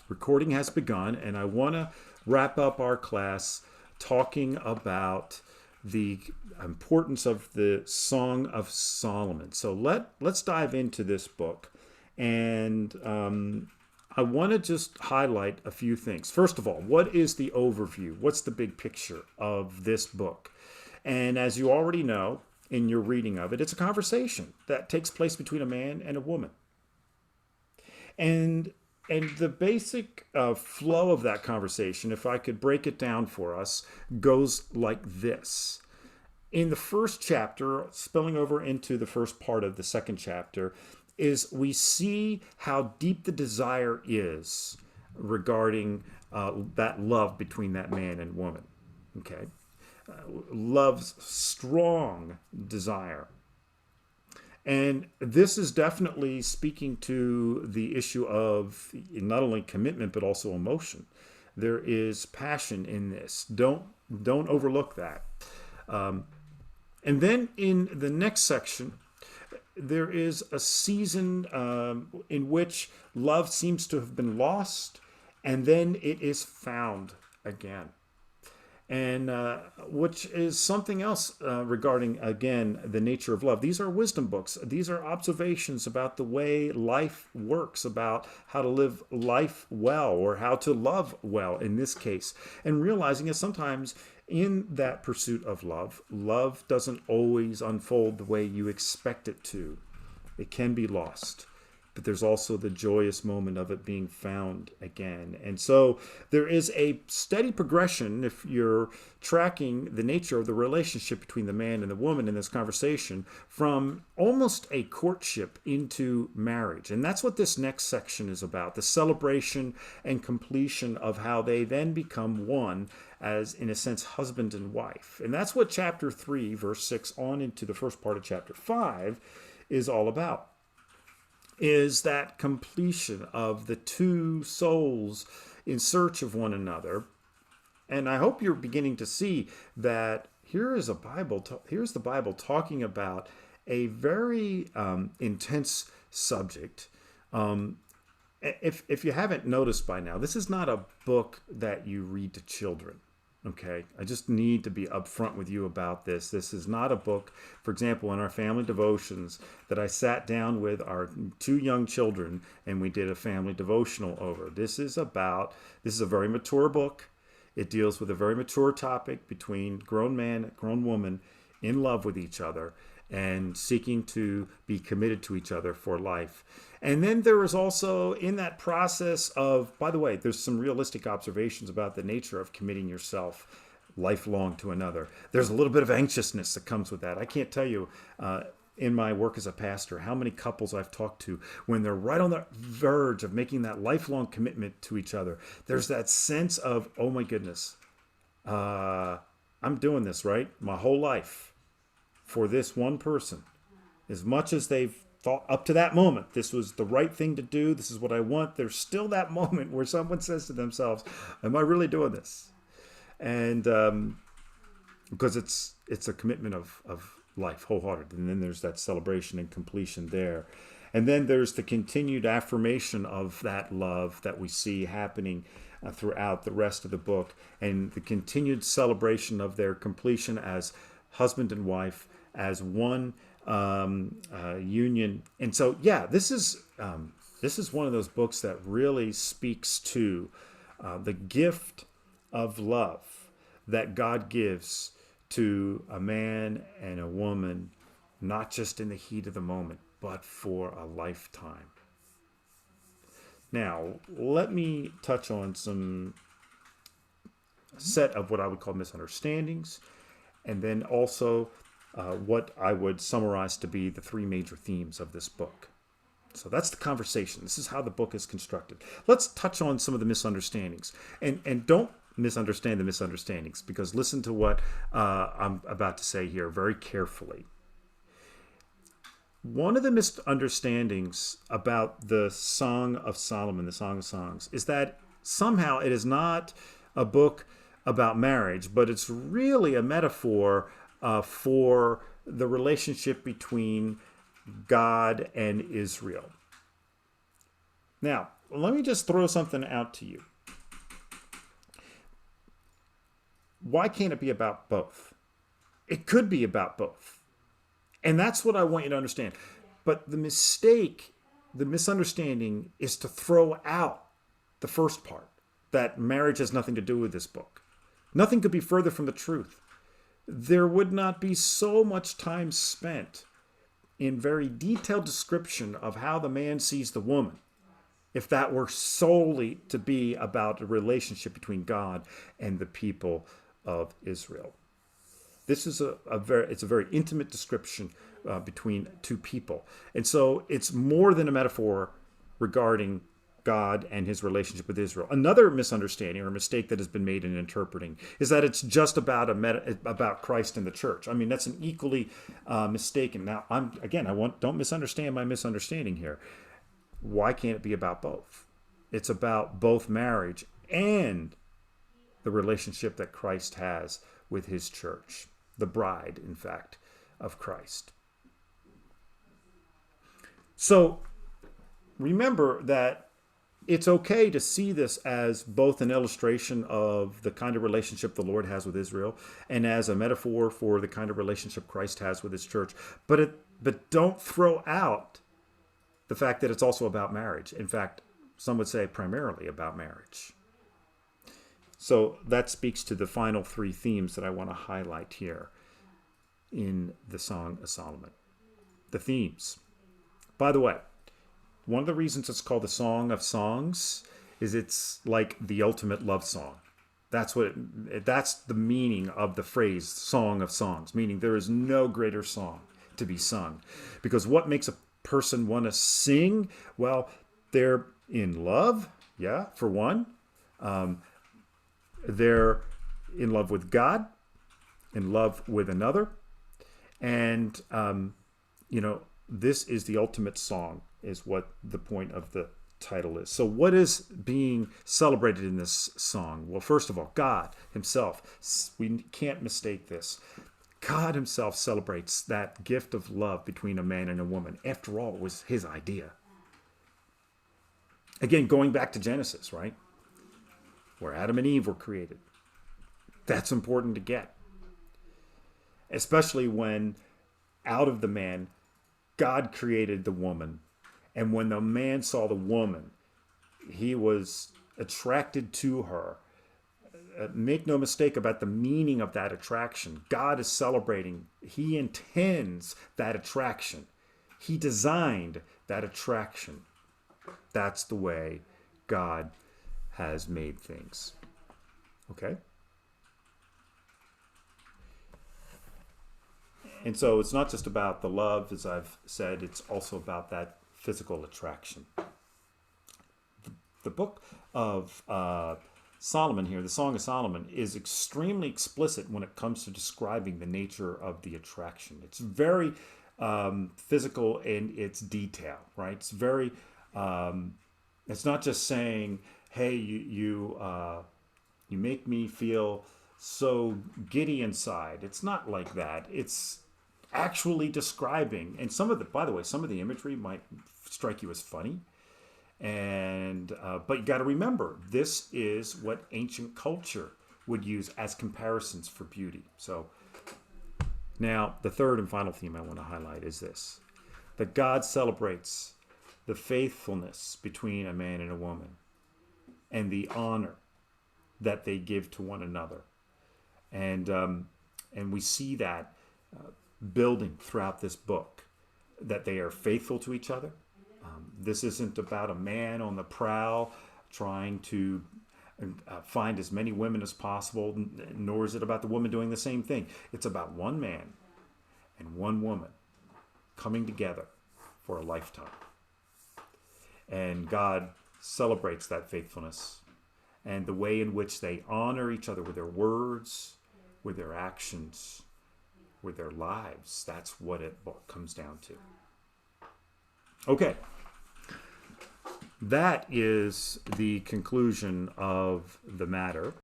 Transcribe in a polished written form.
recording has begun, and I want to wrap up our class talking about the importance of the Song of Solomon. So let's dive into this book, and I want to just highlight a few things. First of all, what is the overview? What's the big picture of this book? And as you already know in your reading of it, it's a conversation that takes place between a man and a woman. And the basic flow of that conversation, if I could break it down for us, goes like this. In the first chapter, spilling over into the first part of the second chapter, is we see how deep the desire is regarding that love between that man and woman. Okay? Love's strong desire. And this is definitely speaking to the issue of not only commitment but also emotion. There is passion in this. Don't overlook that. And then in the next section, there is a season in which love seems to have been lost, and then it is found again. And which is something else regarding, again, the nature of love. These are wisdom books. These are observations about the way life works, about how to live life well, or how to love well in this case. And realizing that sometimes in that pursuit of love, love doesn't always unfold the way you expect it to. It can be lost. But there's also the joyous moment of it being found again. And so there is a steady progression, if you're tracking the nature of the relationship between the man and the woman in this conversation, from almost a courtship into marriage. And that's what this next section is about, the celebration and completion of how they then become one as, in a sense, husband and wife. And that's what chapter 3, verse 6 on into the first part of chapter 5 is all about. Is that completion of the two souls in search of one another. And I hope you're beginning to see that here's the Bible talking about a very intense subject. If you haven't noticed by now, this is not a book that you read to children. Okay, I just need to be upfront with you about this. This is not a book, for example, in our family devotions that I sat down with our 2 young children and we did a family devotional over. This is a very mature book. It deals with a very mature topic between grown man and grown woman in love with each other and seeking to be committed to each other for life. And then there is also, in that process of, by the way, there's some realistic observations about the nature of committing yourself lifelong to another. There's a little bit of anxiousness that comes with that. I can't tell you in my work as a pastor how many couples I've talked to when they're right on the verge of making that lifelong commitment to each other. There's that sense of, oh my goodness, I'm doing this, right? My whole life for this one person. As much as they've thought up to that moment, this was the right thing to do, this is what I want, there's still that moment where someone says to themselves, am I really doing this? And because it's a commitment of life, wholehearted. And then there's that celebration and completion there. And then there's the continued affirmation of that love that we see happening throughout the rest of the book, and the continued celebration of their completion as husband and wife, as one union. And so, yeah, this is one of those books that really speaks to the gift of love that God gives to a man and a woman, not just in the heat of the moment, but for a lifetime. Now, let me touch on some set of what I would call misunderstandings, and then also what I would summarize to be the 3 major themes of this book. So that's the conversation. This is how the book is constructed. Let's touch on some of the misunderstandings. And don't misunderstand the misunderstandings, because listen to what I'm about to say here very carefully. One of the misunderstandings about the Song of Solomon, the Song of Songs, is that somehow it is not a book about marriage, but it's really a metaphor for the relationship between God and Israel. Now, let me just throw something out to you. Why can't it be about both? It could be about both. And that's what I want you to understand. But the mistake, the misunderstanding is to throw out the first part, that marriage has nothing to do with this book. Nothing could be further from the truth. There would not be so much time spent in very detailed description of how the man sees the woman if that were solely to be about a relationship between God and the people of Israel. This is it's a very intimate description between two people. And so it's more than a metaphor regarding God and his relationship with Israel. Another misunderstanding or mistake that has been made in interpreting is that it's just about about Christ and the church. I mean, that's an equally mistaken. Now, don't misunderstand my misunderstanding here. Why can't it be about both? It's about both marriage and the relationship that Christ has with his church, the bride, in fact, of Christ. So remember that it's okay to see this as both an illustration of the kind of relationship the Lord has with Israel and as a metaphor for the kind of relationship Christ has with his church. But don't throw out the fact that it's also about marriage. In fact, some would say primarily about marriage. So that speaks to the final three themes that I want to highlight here in the Song of Solomon. The themes. By the way, one of the reasons it's called the Song of Songs is it's like the ultimate love song. That's the meaning of the phrase Song of Songs, meaning there is no greater song to be sung. Because what makes a person want to sing? Well, they're in love, yeah, for one. They're in love with God, in love with another. And, this is the ultimate song, is what the point of the title is. So what is being celebrated in this song? Well, first of all, God himself. We can't mistake this. God himself celebrates that gift of love between a man and a woman. After all, it was his idea. Again, going back to Genesis, right? Where Adam and Eve were created. That's important to get. Especially when out of the man, God created the woman. And when the man saw the woman, he was attracted to her. Make no mistake about the meaning of that attraction. God is celebrating. He intends that attraction. He designed that attraction. That's the way God has made things. Okay? And so it's not just about the love, as I've said, it's also about that physical attraction. The book of Solomon here, the Song of Solomon, is extremely explicit when it comes to describing the nature of the attraction. It's very physical in its detail, right? It's very, it's not just saying, hey, you make me feel so giddy inside. It's not like that. It's actually describing, and by the way, some of the imagery might strike you as funny. And but you got to remember, this is what ancient culture would use as comparisons for beauty. So now the third and final theme I want to highlight is this: that God celebrates the faithfulness between a man and a woman and the honor that they give to one another. And we see that building throughout this book, that they are faithful to each other. This isn't about a man on the prowl trying to find as many women as possible, nor is it about the woman doing the same thing. It's about one man and one woman coming together for a lifetime. And God celebrates that faithfulness and the way in which they honor each other with their words, with their actions, with their lives. That's what it comes down to. Okay. That is the conclusion of the matter.